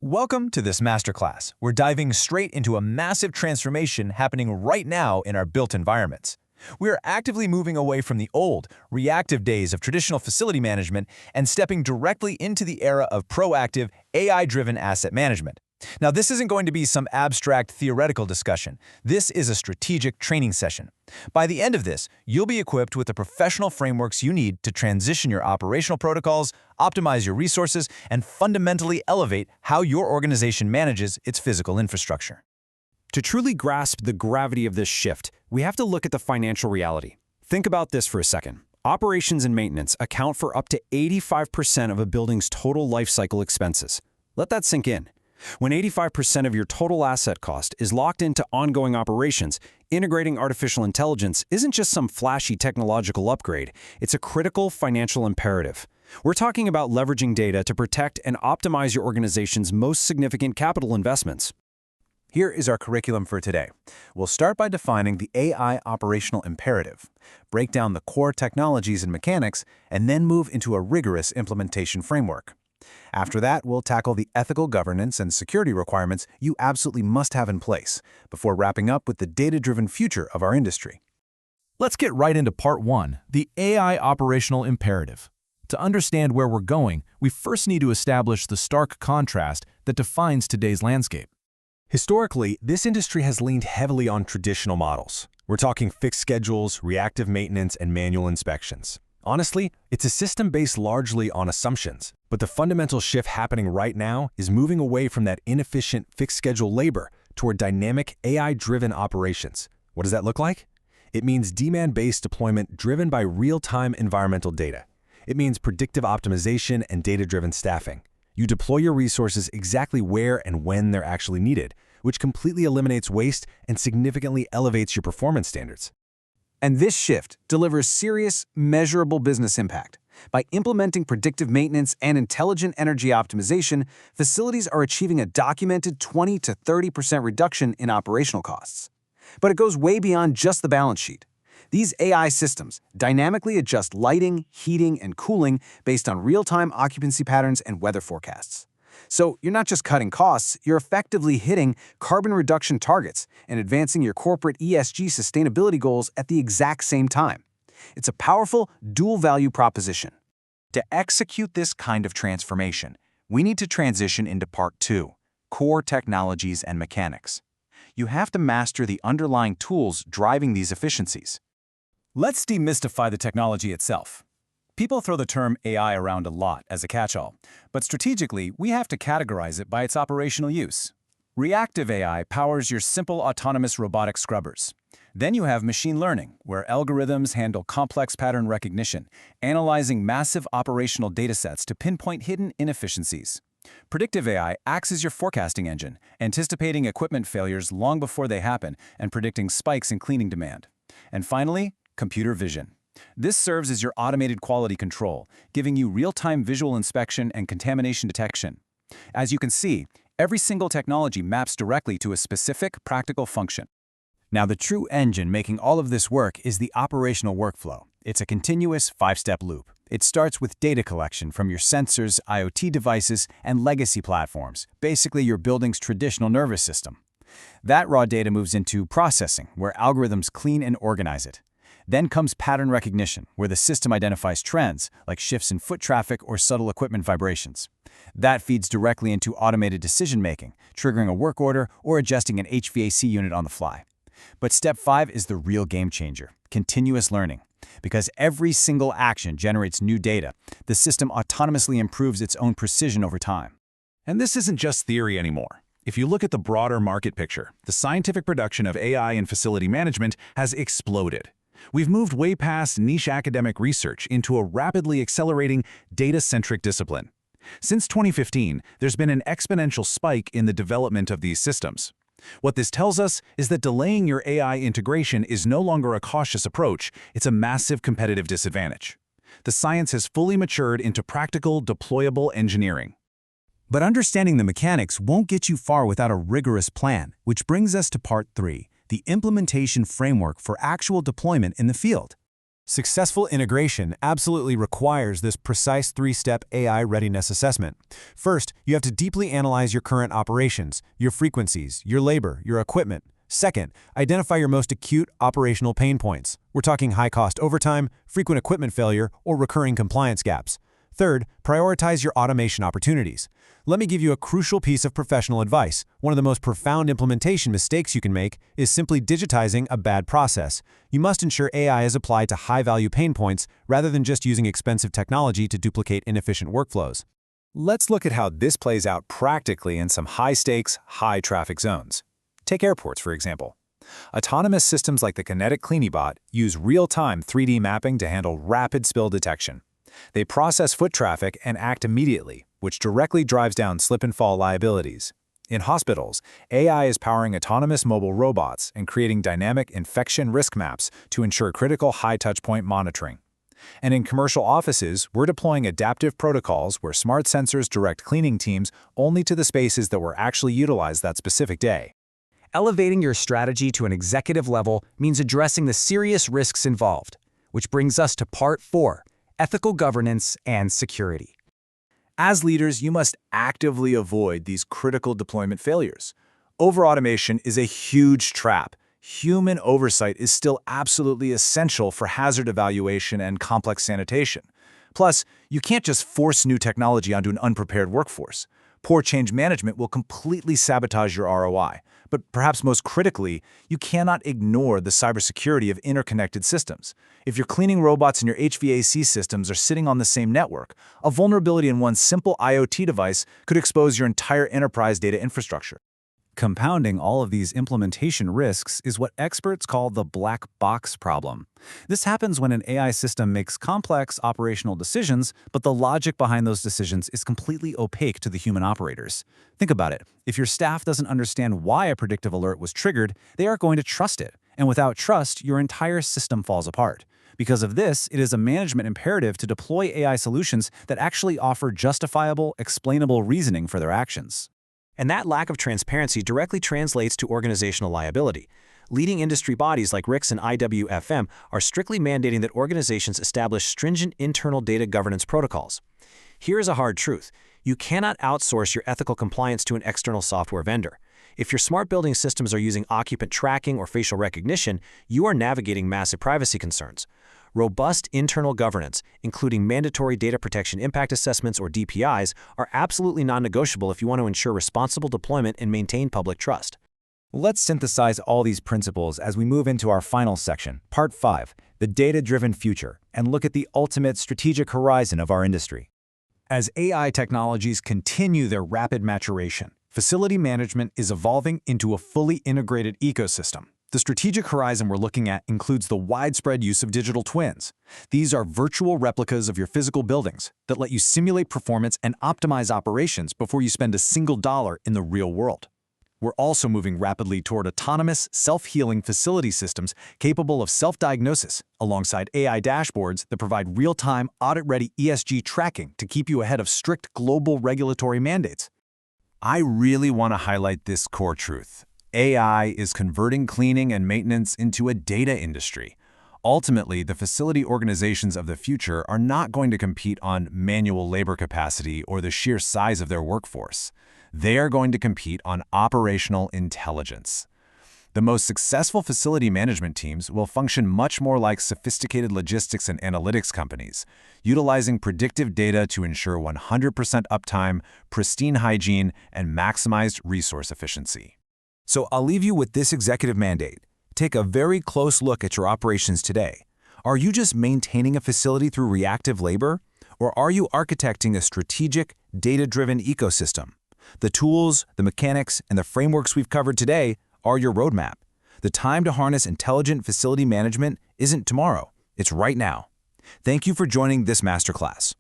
Welcome to this masterclass. We're diving straight into a massive transformation happening right now in our built environments. We are actively moving away from the old, reactive days of traditional facility management and stepping directly into the era of proactive, AI-driven asset management. Now, this isn't going to be some abstract theoretical discussion. This is a strategic training session. By the end of this, you'll be equipped with the professional frameworks you need to transition your operational protocols, optimize your resources, and fundamentally elevate how your organization manages its physical infrastructure. To truly grasp the gravity of this shift, we have to look at the financial reality. Think about this for a second. Operations and maintenance account for up to 85% of a building's total life cycle expenses. Let that sink in. When 85% of your total asset cost is locked into ongoing operations, integrating artificial intelligence isn't just some flashy technological upgrade, it's a critical financial imperative. We're talking about leveraging data to protect and optimize your organization's most significant capital investments. Here is our curriculum for today. We'll start by defining the AI operational imperative, break down the core technologies and mechanics, and then move into a rigorous implementation framework. After that, we'll tackle the ethical governance and security requirements you absolutely must have in place, before wrapping up with the data-driven future of our industry. Let's get right into part 1, the AI operational imperative. To understand where we're going, we first need to establish the stark contrast that defines today's landscape. Historically, this industry has leaned heavily on traditional models. We're talking fixed schedules, reactive maintenance, and manual inspections. Honestly, it's a system based largely on assumptions, but the fundamental shift happening right now is moving away from that inefficient fixed schedule labor toward dynamic AI-driven operations. What does that look like? It means demand-based deployment driven by real-time environmental data. It means predictive optimization and data-driven staffing. You deploy your resources exactly where and when they're actually needed, which completely eliminates waste and significantly elevates your performance standards. And this shift delivers serious, measurable business impact. By implementing predictive maintenance and intelligent energy optimization, facilities are achieving a documented 20 to 30% reduction in operational costs. But it goes way beyond just the balance sheet. These AI systems dynamically adjust lighting, heating, and cooling based on real-time occupancy patterns and weather forecasts. So you're not just cutting costs, you're effectively hitting carbon reduction targets and advancing your corporate ESG sustainability goals at the exact same time. It's a powerful dual-value proposition. To execute this kind of transformation, we need to transition into part 2, core technologies and mechanics. You have to master the underlying tools driving these efficiencies. Let's demystify the technology itself. People throw the term AI around a lot as a catch-all, but strategically, we have to categorize it by its operational use. Reactive AI powers your simple autonomous robotic scrubbers. Then you have machine learning, where algorithms handle complex pattern recognition, analyzing massive operational datasets to pinpoint hidden inefficiencies. Predictive AI acts as your forecasting engine, anticipating equipment failures long before they happen and predicting spikes in cleaning demand. And finally, computer vision. This serves as your automated quality control, giving you real-time visual inspection and contamination detection. As you can see, every single technology maps directly to a specific practical function. Now, the true engine making all of this work is the operational workflow. It's a continuous 5-step loop. It starts with data collection from your sensors, IoT devices, and legacy platforms, basically your building's traditional nervous system. That raw data moves into processing, where algorithms clean and organize it. Then comes pattern recognition, where the system identifies trends, like shifts in foot traffic or subtle equipment vibrations. That feeds directly into automated decision-making, triggering a work order or adjusting an HVAC unit on the fly. But step 5 is the real game changer, continuous learning. Because every single action generates new data, the system autonomously improves its own precision over time. And this isn't just theory anymore. If you look at the broader market picture, the scientific production of AI in facility management has exploded. We've moved way past niche academic research into a rapidly accelerating data-centric discipline. Since 2015, there's been an exponential spike in the development of these systems. What this tells us is that delaying your AI integration is no longer a cautious approach, it's a massive competitive disadvantage. The science has fully matured into practical, deployable engineering. But understanding the mechanics won't get you far without a rigorous plan, which brings us to part 3, the implementation framework for actual deployment in the field. Successful integration absolutely requires this precise three-step AI readiness assessment. First, you have to deeply analyze your current operations, your frequencies, your labor, your equipment. Second, identify your most acute operational pain points. We're talking high-cost overtime, frequent equipment failure, or recurring compliance gaps. Third, prioritize your automation opportunities. Let me give you a crucial piece of professional advice. One of the most profound implementation mistakes you can make is simply digitizing a bad process. You must ensure AI is applied to high-value pain points rather than just using expensive technology to duplicate inefficient workflows. Let's look at how this plays out practically in some high-stakes, high-traffic zones. Take airports, for example. Autonomous systems like the Kinetic Cleanybot use real-time 3D mapping to handle rapid spill detection. They process foot traffic and act immediately, which directly drives down slip-and-fall liabilities. In hospitals, AI is powering autonomous mobile robots and creating dynamic infection risk maps to ensure critical high-touchpoint monitoring. And in commercial offices, we're deploying adaptive protocols where smart sensors direct cleaning teams only to the spaces that were actually utilized that specific day. Elevating your strategy to an executive level means addressing the serious risks involved, which brings us to Part 4, ethical governance and security. As leaders, you must actively avoid these critical deployment failures. Over-automation is a huge trap. Human oversight is still absolutely essential for hazard evaluation and complex sanitation. Plus, you can't just force new technology onto an unprepared workforce. Poor change management will completely sabotage your ROI. But perhaps most critically, you cannot ignore the cybersecurity of interconnected systems. If your cleaning robots and your HVAC systems are sitting on the same network, a vulnerability in one simple IoT device could expose your entire enterprise data infrastructure. Compounding all of these implementation risks is what experts call the black box problem. This happens when an AI system makes complex operational decisions, but the logic behind those decisions is completely opaque to the human operators. Think about it. If your staff doesn't understand why a predictive alert was triggered, they are going to trust it. And without trust, your entire system falls apart. Because of this, it is a management imperative to deploy AI solutions that actually offer justifiable, explainable reasoning for their actions. And that lack of transparency directly translates to organizational liability. Leading industry bodies like RICS and IWFM are strictly mandating that organizations establish stringent internal data governance protocols. Here is a hard truth. You cannot outsource your ethical compliance to an external software vendor. If your smart building systems are using occupant tracking or facial recognition, you are navigating massive privacy concerns. Robust internal governance, including mandatory data protection impact assessments or DPIs, are absolutely non-negotiable if you want to ensure responsible deployment and maintain public trust. Let's synthesize all these principles as we move into our final section, Part 5, the data-driven future, and look at the ultimate strategic horizon of our industry. As AI technologies continue their rapid maturation, facility management is evolving into a fully integrated ecosystem. The strategic horizon we're looking at includes the widespread use of digital twins. These are virtual replicas of your physical buildings that let you simulate performance and optimize operations before you spend a single dollar in the real world. We're also moving rapidly toward autonomous, self-healing facility systems capable of self-diagnosis, alongside AI dashboards that provide real-time, audit-ready ESG tracking to keep you ahead of strict global regulatory mandates. I really want to highlight this core truth. AI is converting cleaning and maintenance into a data industry. Ultimately, the facility organizations of the future are not going to compete on manual labor capacity or the sheer size of their workforce. They are going to compete on operational intelligence. The most successful facility management teams will function much more like sophisticated logistics and analytics companies, utilizing predictive data to ensure 100% uptime, pristine hygiene, and maximized resource efficiency. So I'll leave you with this executive mandate. Take a very close look at your operations today. Are you just maintaining a facility through reactive labor? Or are you architecting a strategic, data-driven ecosystem? The tools, the mechanics, and the frameworks we've covered today are your roadmap. The time to harness intelligent facility management isn't tomorrow, it's right now. Thank you for joining this masterclass.